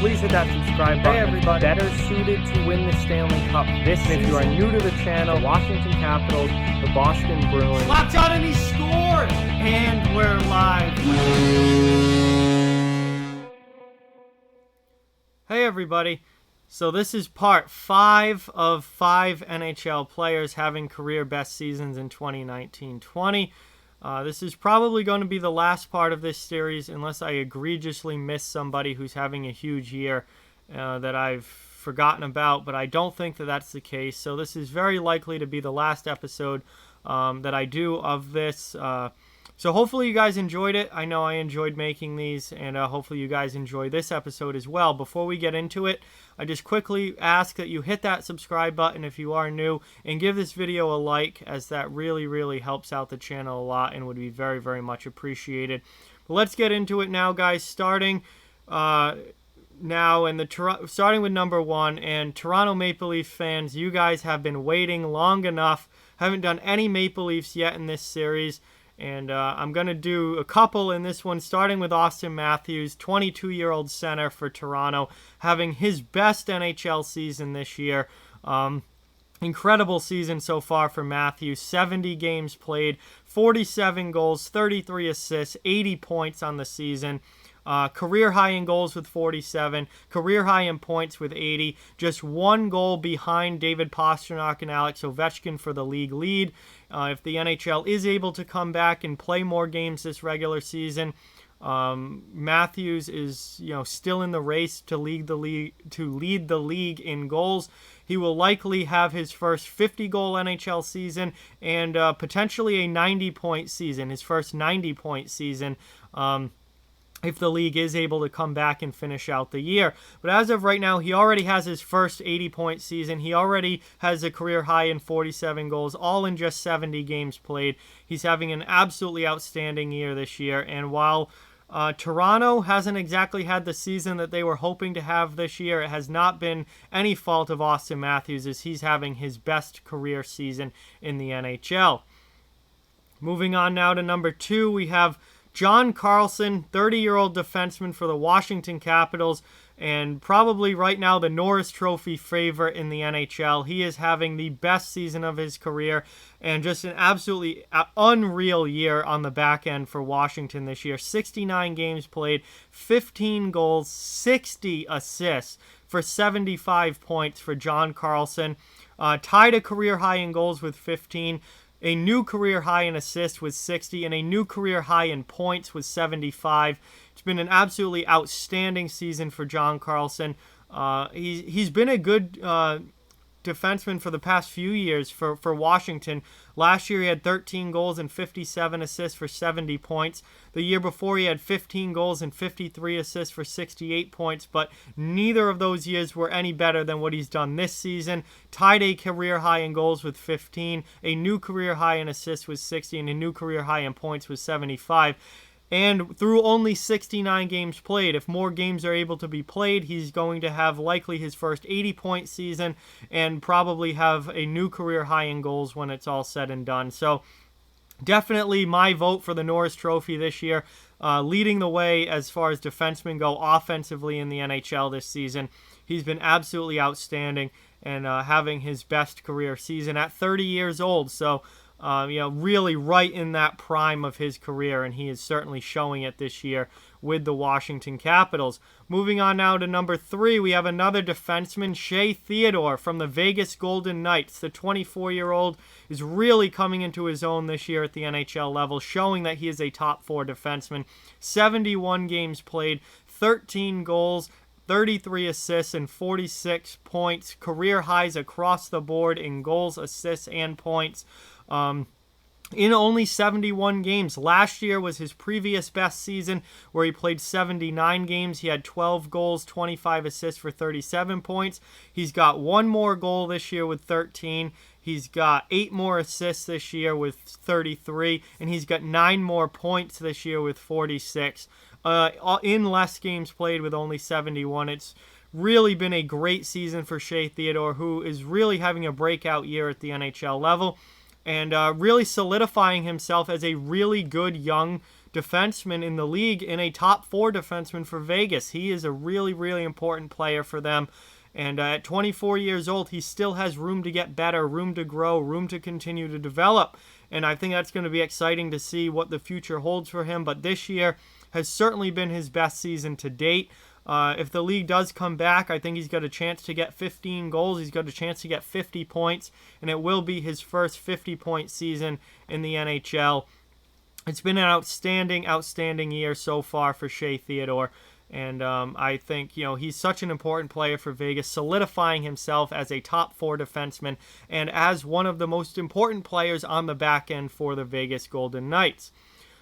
please hit that subscribe button. Hey everybody. Better suited to win the Stanley Cup this season. If you are new to the channel, the Washington Capitals, the Boston Bruins. Locked on and he scored! And we're live. Hey everybody. So this is part 5 of 5 NHL players having career best seasons in 2019-20. This is probably going to be the last part of this series unless I egregiously miss somebody who's having a huge year that I've forgotten about, but I don't think that that's the case. So this is very likely to be the last episode that I do of this. So hopefully you guys enjoyed it. I know I enjoyed making these, and hopefully you guys enjoy this episode as well. Before we get into it, I just quickly ask that you hit that subscribe button if you are new, and give this video a like, as that really helps out the channel a lot and would be very much appreciated. But let's get into it now, guys. Starting starting with number 1, and Toronto Maple Leaf fans, you guys have been waiting long enough. Haven't done any Maple Leafs yet in this series. And I'm going to do a couple in this one, starting with Auston Matthews, 22-year-old center for Toronto, having his best NHL season this year. Incredible season so far for Matthews. 70 games played, 47 goals, 33 assists, 80 points on the season. Career high in goals with 47, career high in points with 80, just one goal behind David Pastrnak and Alex Ovechkin for the league lead. If the NHL is able to come back and play more games this regular season, Matthews is still in the race to lead the league in goals. He will likely have his first 50-goal NHL season and potentially a 90-point season, his first 90-point season. If the league is able to come back and finish out the year. But as of right now, he already has his first 80-point season. He already has a career high in 47 goals, all in just 70 games played. He's having an absolutely outstanding year this year. And while Toronto hasn't exactly had the season that they were hoping to have this year, it has not been any fault of Auston Matthews, as he's having his best career season in the NHL. Moving on now to number 2, we have John Carlson, 30-year-old defenseman for the Washington Capitals, and probably right now the Norris Trophy favorite in the NHL. He is having the best season of his career and just an absolutely unreal year on the back end for Washington this year. 69 games played, 15 goals, 60 assists for 75 points for John Carlson. Tied a career high in goals with 15. A new career high in assists with 60, and a new career high in points with 75. It's been an absolutely outstanding season for John Carlson. He's been a good defenseman for the past few years for Washington. Last year he had 13 goals and 57 assists for 70 points. The year before he had 15 goals and 53 assists for 68 points, but neither of those years were any better than what he's done this season. Tied a career high in goals with 15, a new career high in assists with 60, and a new career high in points with 75. And through only 69 games played, if more games are able to be played, he's going to have likely his first 80-point season and probably have a new career high in goals when it's all said and done. So definitely my vote for the Norris Trophy this year, leading the way as far as defensemen go offensively in the NHL this season. He's been absolutely outstanding and having his best career season at 30 years old. So really right in that prime of his career, and he is certainly showing it this year with the Washington Capitals. Moving on now to number 3, we have another defenseman, Shea Theodore from the Vegas Golden Knights. The 24-year-old is really coming into his own this year at the NHL level, showing that he is a top 4 defenseman. 71 games played, 13 goals, 33 assists, and 46 points. Career highs across the board in goals, assists, and points. In only 71 games. Last year was his previous best season, where he played 79 games. He had 12 goals, 25 assists for 37 points. He's got one more goal this year with 13. He's got 8 more assists this year with 33, and he's got 9 more points this year with 46. In less games played with only 71. It's really been a great season for Shea Theodore, who is really having a breakout year at the NHL level, and really solidifying himself as a really good young defenseman in the league and a top 4 defenseman for Vegas. He is a really, really important player for them. And at 24 years old, he still has room to get better, room to grow, room to continue to develop. And I think that's going to be exciting to see what the future holds for him. But this year has certainly been his best season to date. If the league does come back, I think he's got a chance to get 15 goals. He's got a chance to get 50 points. And it will be his first 50-point season in the NHL. It's been an outstanding, outstanding year so far for Shea Theodore. And I think, he's such an important player for Vegas, solidifying himself as a top 4 defenseman and as one of the most important players on the back end for the Vegas Golden Knights.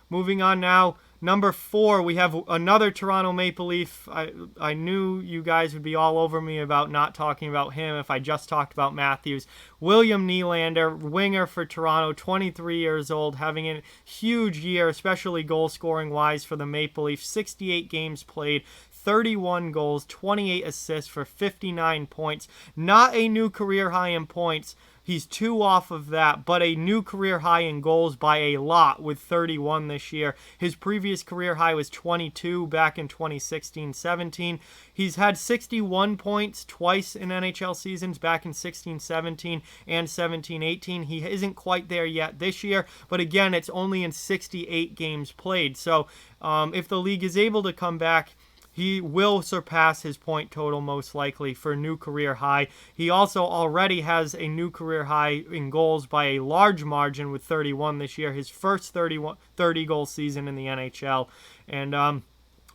Moving on now, number 4, we have another Toronto Maple Leaf. I knew you guys would be all over me about not talking about him if I just talked about Matthews. William Nylander, winger for Toronto, 23 years old, having a huge year, especially goal-scoring wise for the Maple Leafs. 68 games played, 31 goals, 28 assists for 59 points. Not a new career high in points. He's 2 off of that, but a new career high in goals by a lot with 31 this year. His previous career high was 22 back in 2016-17. He's had 61 points twice in NHL seasons back in 16-17 and 17-18. He isn't quite there yet this year, but again, it's only in 68 games played. So if the league is able to come back, he will surpass his point total most likely for a new career high. He also already has a new career high in goals by a large margin with 31 this year, his first 30-goal season in the NHL. And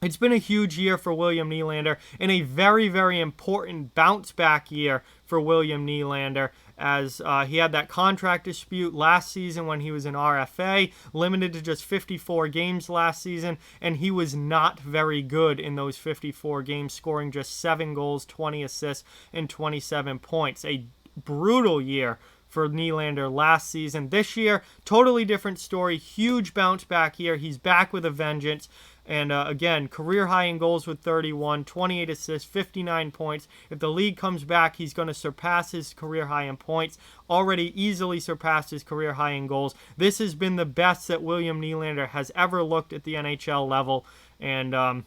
it's been a huge year for William Nylander and a very, very important bounce-back year for William Nylander, as he had that contract dispute last season when he was an RFA, limited to just 54 games last season, and he was not very good in those 54 games, scoring just 7 goals, 20 assists, and 27 points. A brutal year for Nylander last season. This year, totally different story, huge bounce-back year. He's back with a vengeance. And again, career high in goals with 31, 28 assists, 59 points. If the league comes back, he's going to surpass his career high in points. Already easily surpassed his career high in goals. This has been the best that William Nylander has ever looked at the NHL level. And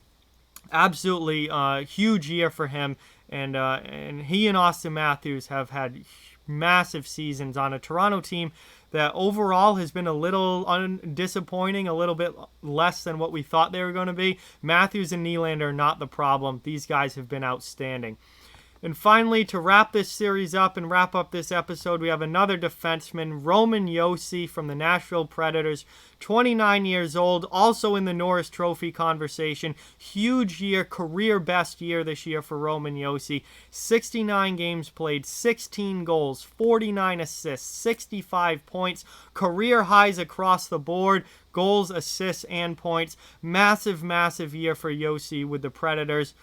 absolutely huge year for him. And he and Austin Matthews have had massive seasons on a Toronto team that overall has been a little disappointing, a little bit less than what we thought they were going to be. Matthews and Nylander are not the problem. These guys have been outstanding. And finally, to wrap this series up and wrap up this episode, we have another defenseman, Roman Josi from the Nashville Predators, 29 years old, also in the Norris Trophy conversation. Huge year, career best year this year for Roman Josi. 69 games played, 16 goals, 49 assists, 65 points, career highs across the board, goals, assists, and points. Massive, massive year for Josi with the Predators.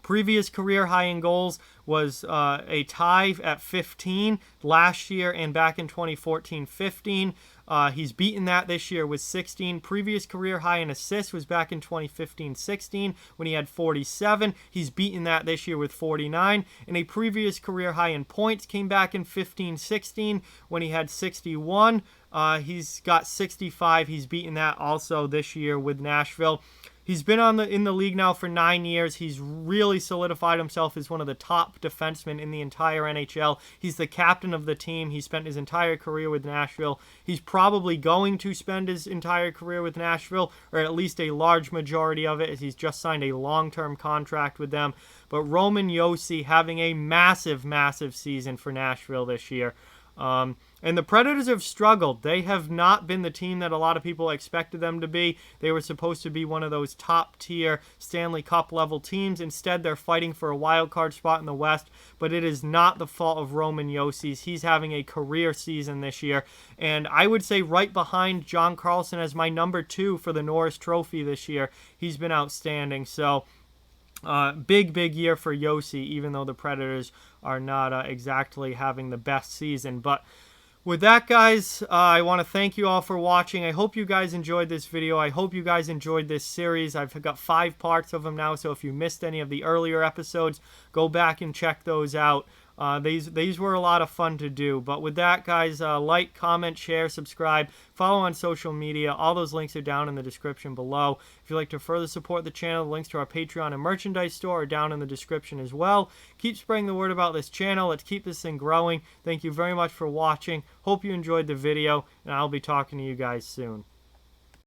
Previous career high in goals was a tie at 15 last year and back in 2014-15. He's beaten that this year with 16. Previous career high in assists was back in 2015-16 when he had 47. He's beaten that this year with 49. And a previous career high in points came back in 15-16 when he had 61. He's got 65. He's beaten that also this year with Nashville. He's been in the league now for 9 years. He's really solidified himself as one of the top defensemen in the entire NHL. He's the captain of the team. He spent his entire career with Nashville. He's probably going to spend his entire career with Nashville, or at least a large majority of it, as he's just signed a long-term contract with them. But Roman Josi having a massive, massive season for Nashville this year. And the Predators have struggled. They have not been the team that a lot of people expected them to be. They were supposed to be one of those top-tier Stanley Cup level teams. Instead, they're fighting for a wild card spot in the West, but it is not the fault of Roman Josi. He's having a career season this year, and I would say right behind John Carlson as my number 2 for the Norris Trophy this year. He's been outstanding. So big year for Josi, even though the Predators are not exactly having the best season. But with that, guys, I want to thank you all for watching. I hope you guys enjoyed this video. I hope you guys enjoyed this series. I've got 5 parts of them now, so if you missed any of the earlier episodes, go back and check those out. These were a lot of fun to do. But with that, guys, like, comment, share, subscribe, follow on social media. All those links are down in the description below. If you'd like to further support the channel, the links to our Patreon and merchandise store are down in the description as well. Keep spreading the word about this channel. Let's keep this thing growing. Thank you very much for watching. Hope you enjoyed the video, and I'll be talking to you guys soon.